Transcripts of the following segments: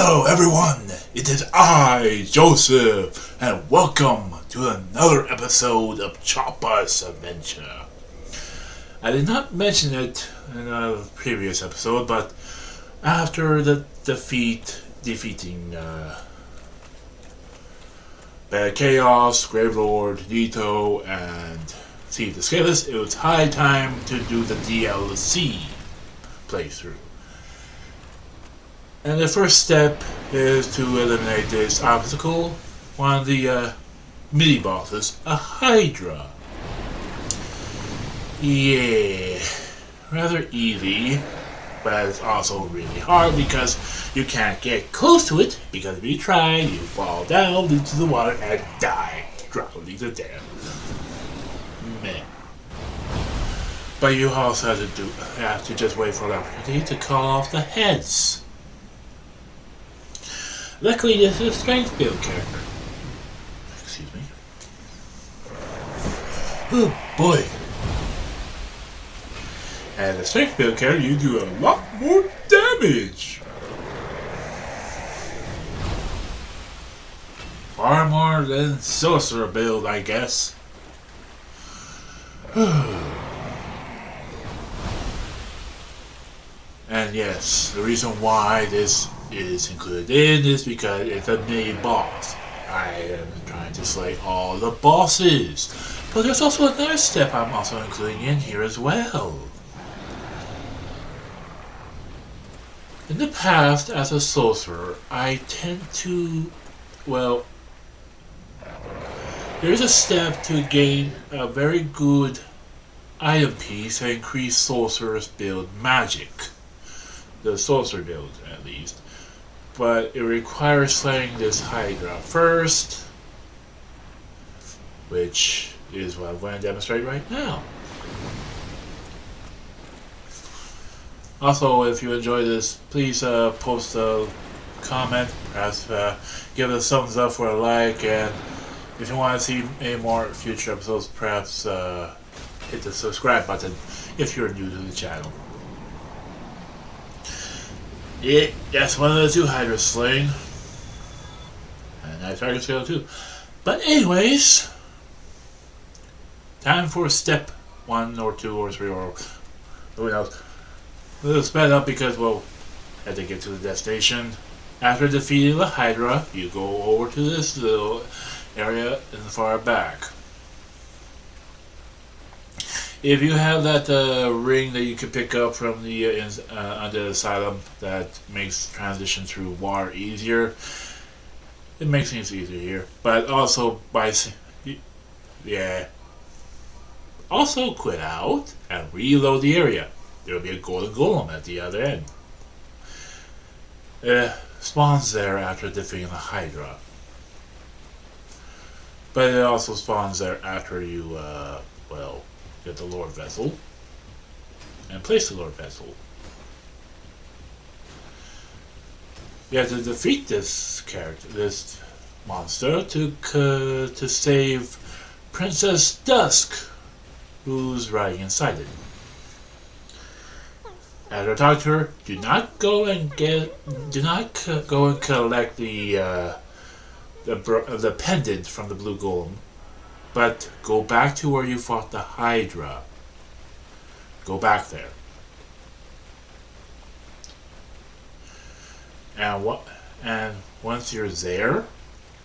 Hello everyone, it is I, Joseph, and welcome to another episode of Chopus Adventure. I did not mention it in a previous episode, but after the defeating Bad Chaos, Gravelord, Nito, and Steve the Scaleless, it was high time to do the DLC playthrough. And the first step is to eliminate this obstacle, one of the mini-bosses, a Hydra. Yeah, rather easy, but it's also really hard because you can't get close to it, because if you try, you fall down into the water and die, drowning to death. Meh. But you also have to just wait for the opportunity to call off the heads. Luckily, this is a strength build character. Excuse me. Oh boy. As a strength build character, you do a lot more damage. Far more than sorcerer build, I guess. And yes, the reason why this is included in is because it's a mini boss. I am trying to slay all the bosses. But there's also another step I'm also including in here as well. In the past, as a sorcerer, I tend to, well, there's a step to gain a very good item piece to increase sorcerer's build magic. The sorcerer build, at least. But it requires slaying this Hydra first, which is what I'm going to demonstrate right now. Also, if you enjoy this, please post a comment, perhaps give it a thumbs up for a like, and if you want to see any more future episodes, perhaps hit the subscribe button if you're new to the channel. Yeah, that's one of the two Hydras slain. And I target scale too. But anyways, time for step 1 or 2 or 3 or who knows. We'll sped up because we'll have to get to the destination. After defeating the Hydra, you go over to this little area in the far back. If you have that ring that you can pick up from the under the asylum that makes transition through water easier, it makes things easier here. But also also quit out and reload the area. There will be a golden golem at the other end. Spawns there after defeating the Hydra. But it also spawns there after you get the Lord Vessel and place the Lord Vessel. You have to defeat this monster to save Princess Dusk, who's riding inside it. After talking to her, do not go and collect the pendant from the blue golem. But go back to where you fought the Hydra. Go back there. And once you're there,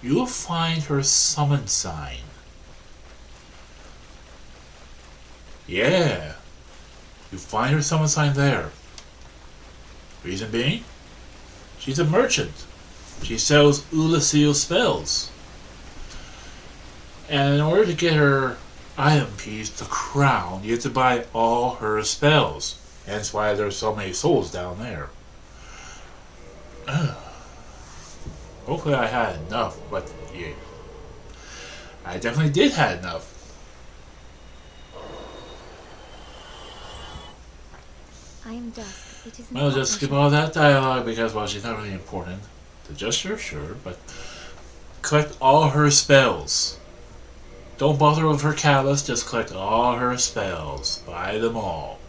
you'll find her summon sign. Yeah. You find her summon sign there. Reason being, she's a merchant. She sells Ulasil spells. And in order to get her item piece, the crown, you have to buy all her spells. Hence why there's so many souls down there. Hopefully I had enough, but yeah. I definitely did have enough. I am Dusk. It is I'll just skip all that dialogue because, well, she's not really important. The gesture, sure, but collect all her spells. Don't bother with her catalyst, just collect all her spells. Buy them all.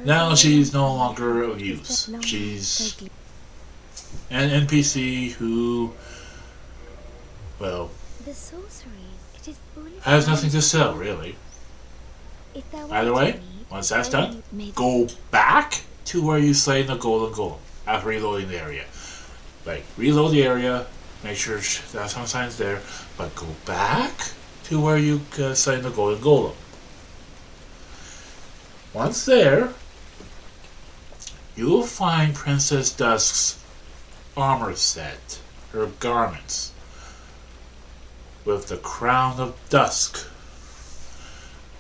Now she's no longer of use. She's An NPC who, well, The sorceries, it is foolish. has nothing to sell, really. If there were Either way, to need, once that's then done, maybe- go back to where you slain the golden golem after reloading the area. Like, reload the area, make sure that some signs there, but go back to where you slain the golden golem. Once there, you will find Princess Dusk's armor set, her garments, with the Crown of Dusk,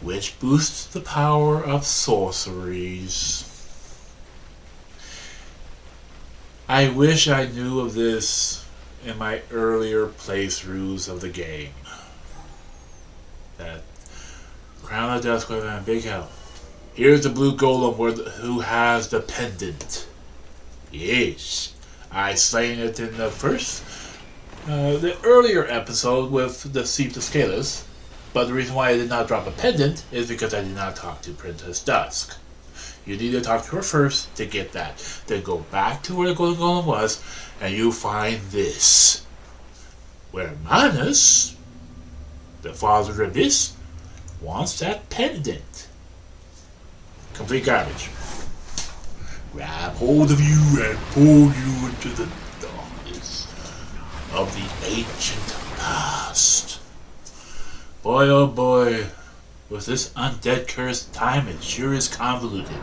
which boosts the power of sorceries. I wish I knew of this in my earlier playthroughs of the game. That Crown of Dusk was a big help. Here's the blue golem who has the pendant. Yes, I slain it in the the earlier episode with the Seep of Scalus. But the reason why I did not drop a pendant is because I did not talk to Princess Dusk. You need to talk to her first to get that. Then go back to where the golden golem was, and you find this. Where Manus, the father of this, wants that pendant. Complete garbage. Grab hold of you and pull you into the darkness of the ancient past. Boy, oh boy, with this undead cursed time, it sure is convoluted.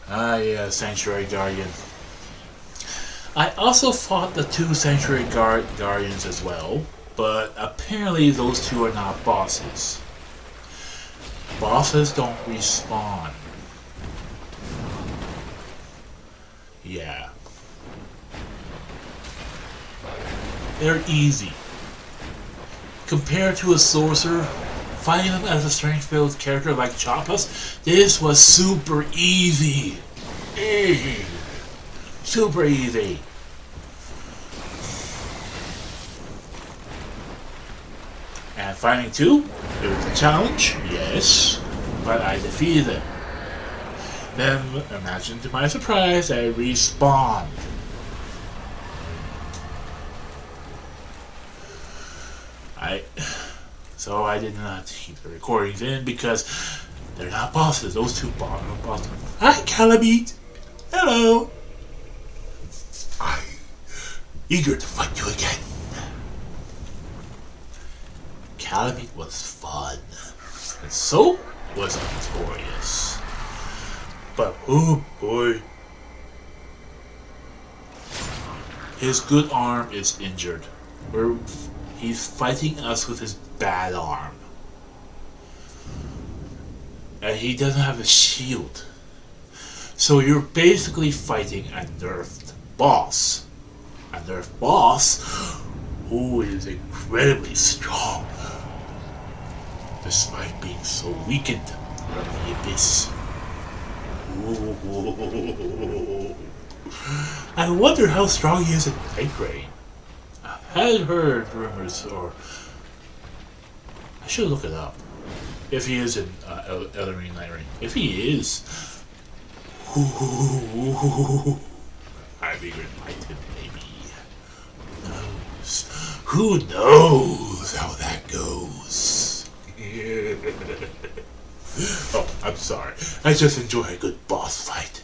Ah, yeah, Sanctuary Guardian. I also fought the two Sanctuary Guardians as well, but apparently those two are not bosses. Bosses don't respawn. Yeah. They're easy. Compared to a sorcerer, fighting them as a strength-filled character like Chopus, this was super easy. Super easy. And fighting two, it was a challenge, yes, but I defeated them. Then, imagine to my surprise, I respawned. So I did not keep the recordings in because they're not bosses. Those two are bosses. Hi, Calamite. Hello. I'm eager to fight you again. Calamite was fun, and so was victorious. But oh boy, his good arm is injured. He's fighting us with his bad arm. And he doesn't have a shield. So you're basically fighting a nerfed boss. A nerfed boss who is incredibly strong, despite being so weakened from the abyss. Ooh. I wonder how strong he is in Night Rain. I had heard rumors, or I should look it up. If he is in Elden Ring Night Rain. If he is, I'm eager to fight him, maybe. Who knows how that goes? Oh, I'm sorry. I just enjoy a good boss fight.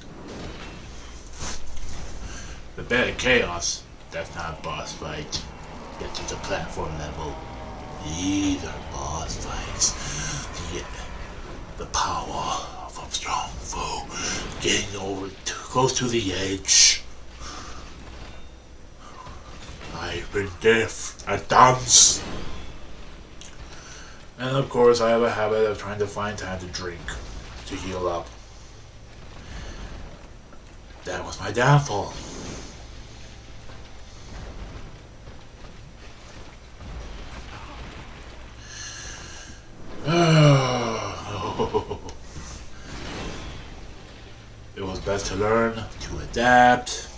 The Bed of Chaos, that's not a boss fight. That's just a platform level. These are boss fights. The power of a strong foe getting over close to the edge. I've been deaf at dance. And of course, I have a habit of trying to find time to drink, to heal up. That was my downfall. It was best to learn to adapt.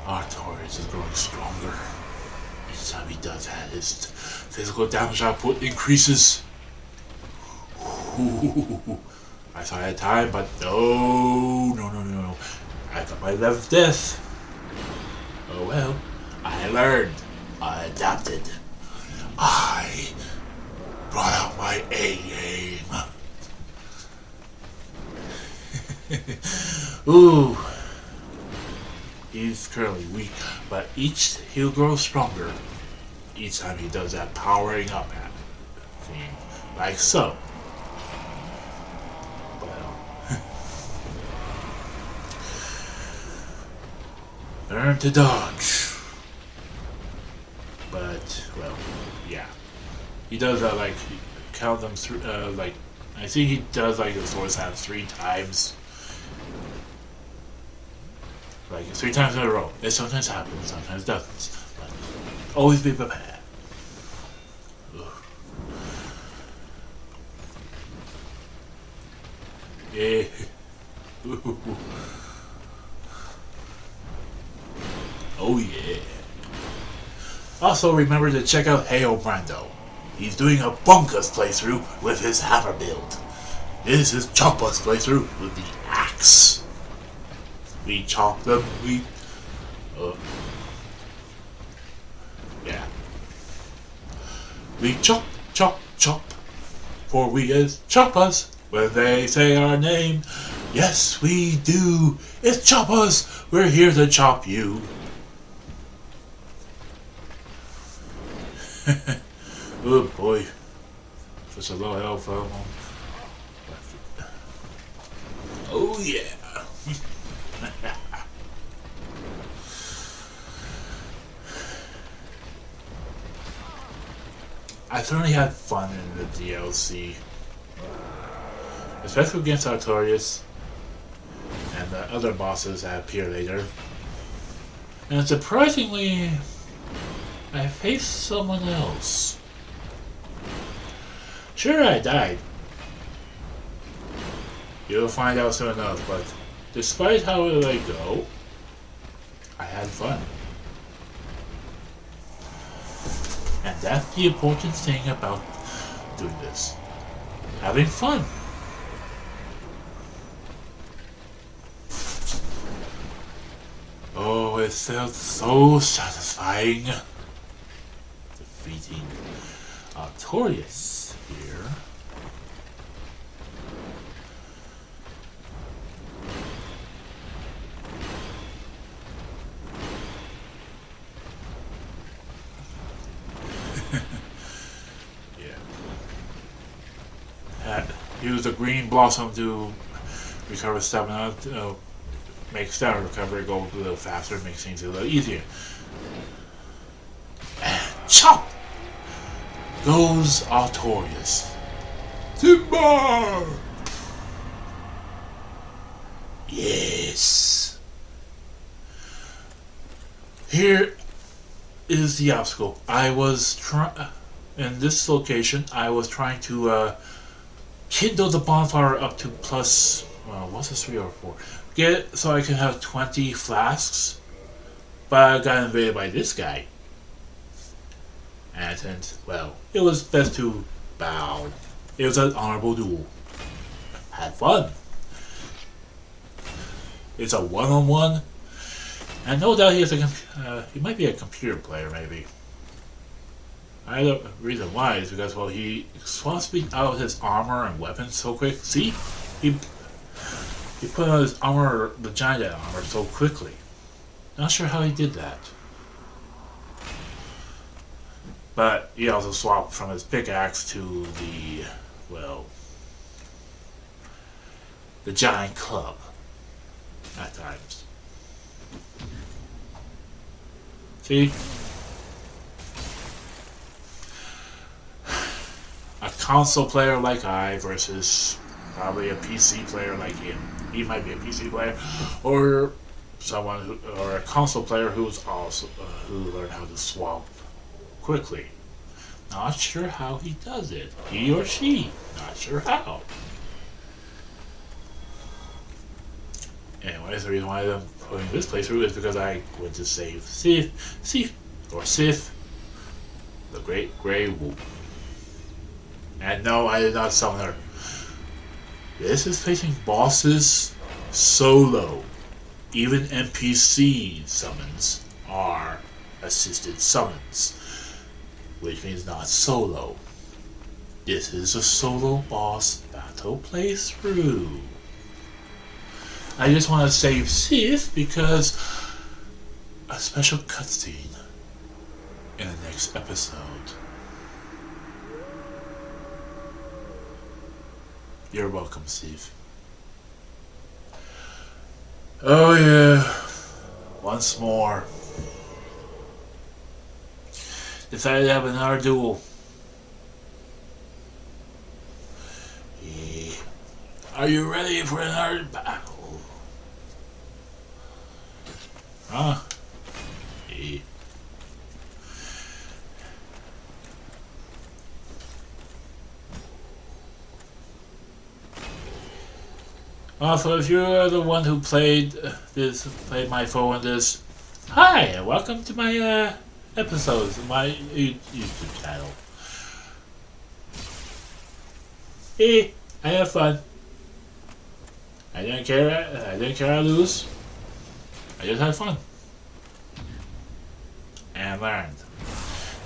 Artorius is growing stronger. Each time he does that, his physical damage output increases. I thought I had time, but no. I got my 11th death. Oh well. I learned. I adapted. I brought out my A game. Ooh. He's currently weak, but he'll grow stronger each time he does that powering up thing. Like so. Well. Learn to dodge. But, well, yeah. He does that, like, count them through, like, I think he does, like, the sword stab 3 times. Like, 3 times in a row. It sometimes happens, sometimes doesn't. But always be prepared. Ugh. Yeah. Oh, yeah. Also, remember to check out Heyo Brando. He's doing a Bonkus playthrough with his hammer build. This is Chopus playthrough with the axe. We chop them, yeah. We chop, for we is Chopus when they say our name. Yes, we do. It's Chopus. We're here to chop you. Oh boy, such a low health. Oh yeah. I certainly had fun in the DLC, especially against Artorias and the other bosses that appear later. And surprisingly, I faced someone else. Sure, I died. You'll find out soon enough, but despite how it might go, I had fun. And that's the important thing about doing this. Having fun. Oh, it felt so satisfying. Defeating Artorias here. Use the green blossom to recover stamina, make stamina recovery go a little faster, makes things a little easier. And chop goes Artorias. Timber! Yes. Here is the obstacle. I was in this location. I was trying to kindle the bonfire up to plus, well, what's this, 3 or 4? Get it so I can have 20 flasks. But I got invaded by this guy. And since, well, it was best to bow. It was an honorable duel. Had fun. It's a one-on-one. And no doubt he might be a computer player, maybe. The reason why is because, well, he swaps out his armor and weapons so quick. See? He put on his armor, the giant armor, so quickly. Not sure how he did that. But he also swapped from his pickaxe to the, well, the giant club at times. See? A console player like I versus probably a PC player like him. He might be a PC player, or or a console player who's also who learned how to swap quickly. Not sure how he does it. He or she, not sure how. Anyways, the reason why I'm putting this playthrough is because I went to save Sif, the Great Grey Wolf. And no, I did not summon her. This is facing bosses solo. Even NPC summons are assisted summons, which means not solo. This is a solo boss battle playthrough. I just want to save Sith because a special cutscene in the next episode. You're welcome, Steve. Oh yeah, once more. Decided to have another duel. Yeah. Are you ready for another battle? Huh? Yeah. Also, if you're the one who played my phone in this, hi and welcome to my episodes of my YouTube channel. Hey, I have fun. I didn't care I lose. I just had fun and learned.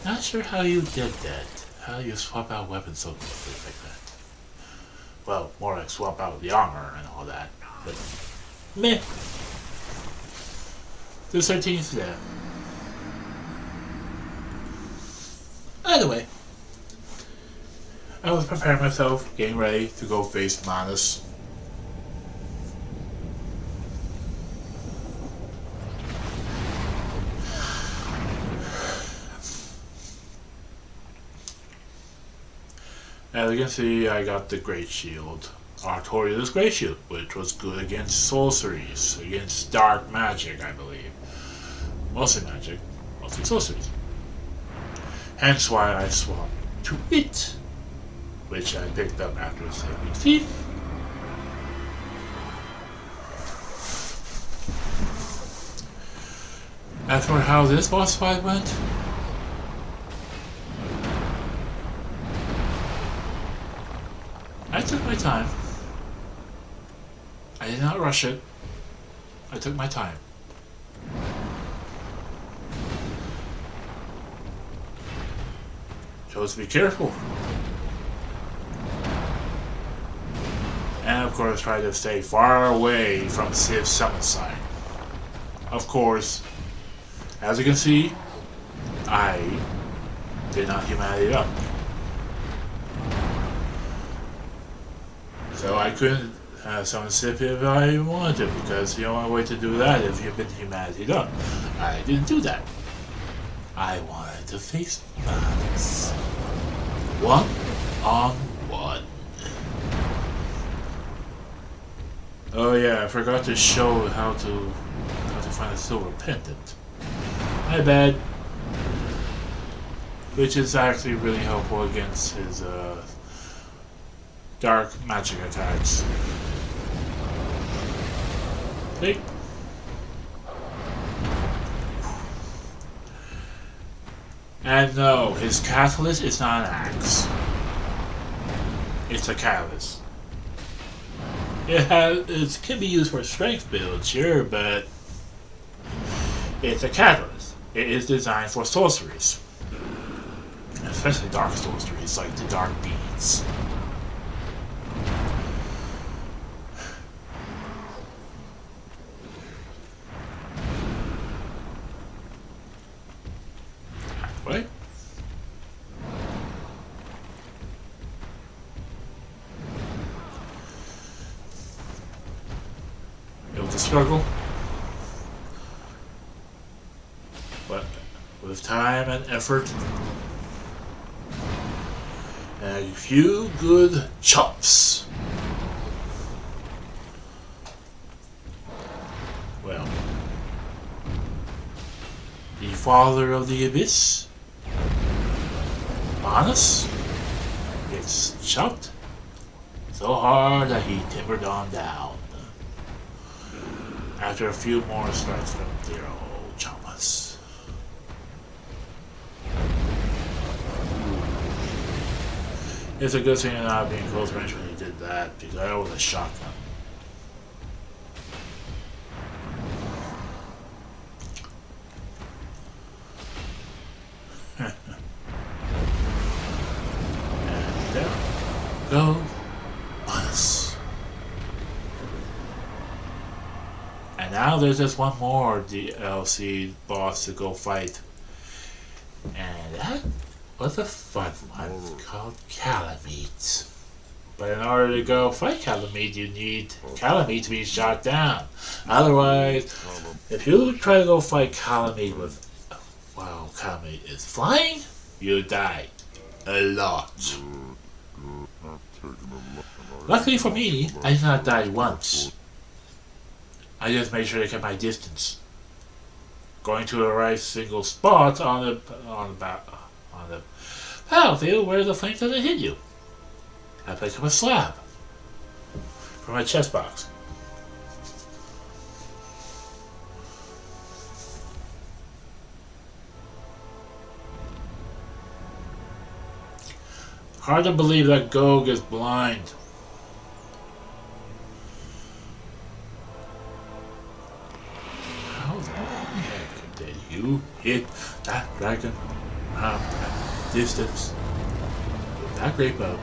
Not sure how you did that. How you swap out weapons so quickly like that. Well, more like swap out the armor and all that. But meh. The 13th there. Anyway, I was preparing myself, getting ready to go face Manus. As you can see, I got the Great Shield. Artorius' Great Shield, which was good against sorceries, against dark magic, I believe. Mostly magic, mostly sorceries. Hence why I swapped to it, which I picked up after saving Steve. As for how this boss fight went, I took my time. I did not rush it. I took my time. Chose to be careful. And of course try to stay far away from Civ's summon sign. Of course, as you can see, I did not humanity it up. So I couldn't summon Sith if I even wanted to, because the only way to do that if you've been humanity up. I didn't do that. I wanted to face Manus. One on one. Oh yeah, I forgot to show how to find a silver pendant. My bad. Which is actually really helpful against his dark magic attacks. See? And no, his catalyst is not an axe. It's a catalyst. It can be used for strength build, sure, but it's a catalyst. It is designed for sorceries. Especially dark sorceries like the dark beads. Right? It was a struggle, but with time and effort and a few good chops, well, the father of the abyss, Manus, gets chopped so hard that he timbered on down. After a few more strikes from dear old Chopus. It's a good thing not being close range when he did that because I was a shotgun. And there goes us. And now there's just one more DLC boss to go fight. And that was a fun one called Calamite. But in order to go fight Calamite, you need Calamite to be shot down. Otherwise, if you try to go fight Calamite while Calamite is flying, you die. A lot. Luckily for me, I did not die once. I just made sure to keep my distance. Going to the right single spot on the battlefield where the flame doesn't hit you. I pick up a slab from my chest box. Hard to believe that Gog is blind. How the heck did you hit that dragon from that distance with that great bow?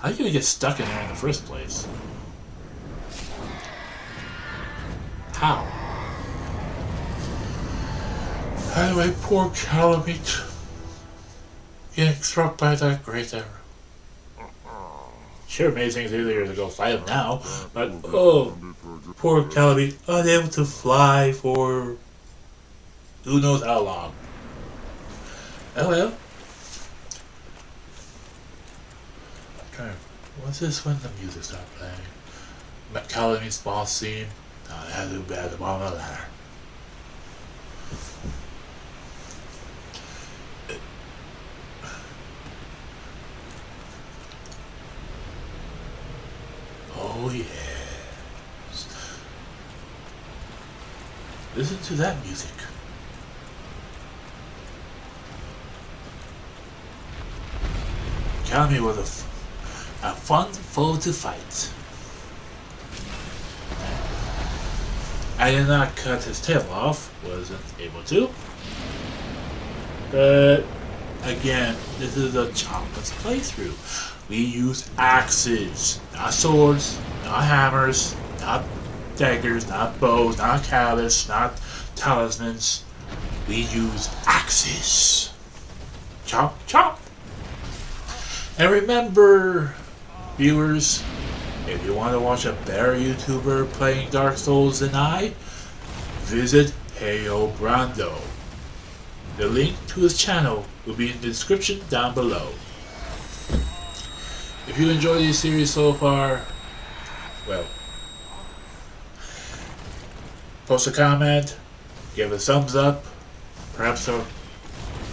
How did you get stuck in there in the first place? How? Anyway, poor Calamite getting struck by that great arrow. Sure, amazing things easier to go fight him now, but oh, poor Calamite, unable to fly for who knows how long. Oh well. What's this when the music starts playing? Calamite's boss scene? Oh, that's too bad, the bottom of the ladder. Oh yes. Listen to that music. Calamite was a fun foe to fight. I did not cut his tail off, wasn't able to. But again, this is a Chopus playthrough. We use axes, not swords, not hammers, not daggers, not bows, not callus, not talismans. We use axes. Chop, chop. And remember, viewers, if you want to watch a better YouTuber playing Dark Souls than I, visit Heyo Brando. The link to his channel will be in the description down below. If you enjoyed this series so far, well, post a comment, give a thumbs up, perhaps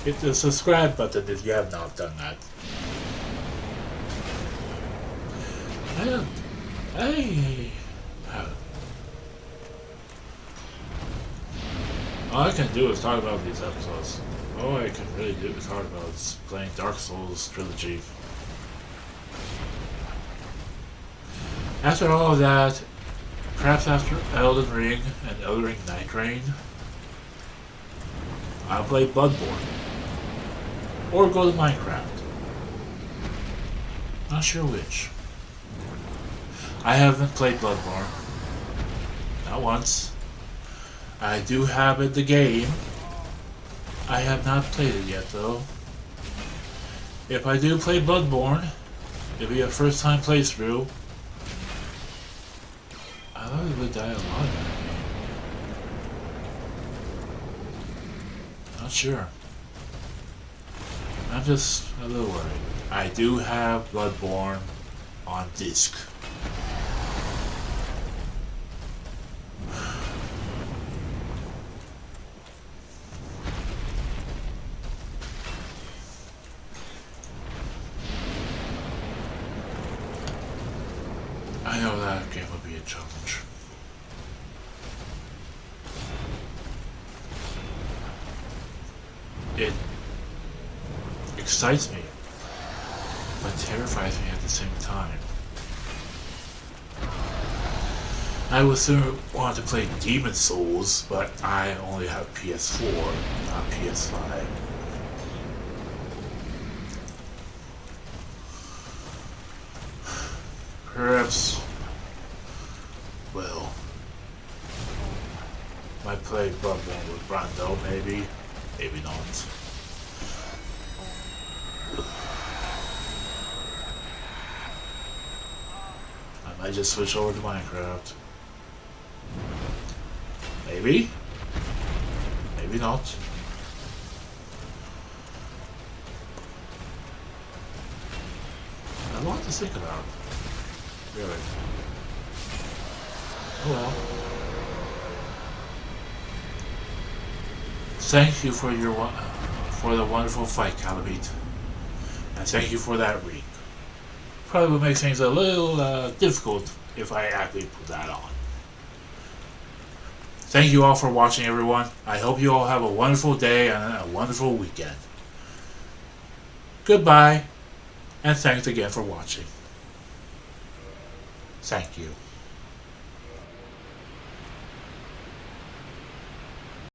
hit the subscribe button if you have not done that. All I can do is talk about these episodes. All I can really do is talk about is playing Dark Souls Trilogy. After all of that, perhaps after Elden Ring and Elden Ring Night Rain, I'll play Bloodborne. Or go to Minecraft. Not sure which. I haven't played Bloodborne. Not once. I do have it, the game. I have not played it yet though. If I do play Bloodborne, it'll be a first time playthrough. I thought we would die a lot in that game. Not sure. I'm just a little worried. I do have Bloodborne on disc. I know that game will be a challenge. It excites me. but terrifies me at the same time. I would sooner want to play Demon Souls, but I only have PS4, not PS5. Perhaps, well, might play Bloodborne with Brando, maybe, maybe not. I might just switch over to Minecraft. Maybe, maybe not. A lot to think about. Really. Oh well. Thank you for for the wonderful fight, Calamite. And thank you for that ring. Probably would make things a little difficult if I actually put that on. Thank you all for watching, everyone. I hope you all have a wonderful day and a wonderful weekend. Goodbye, and thanks again for watching. Thank you.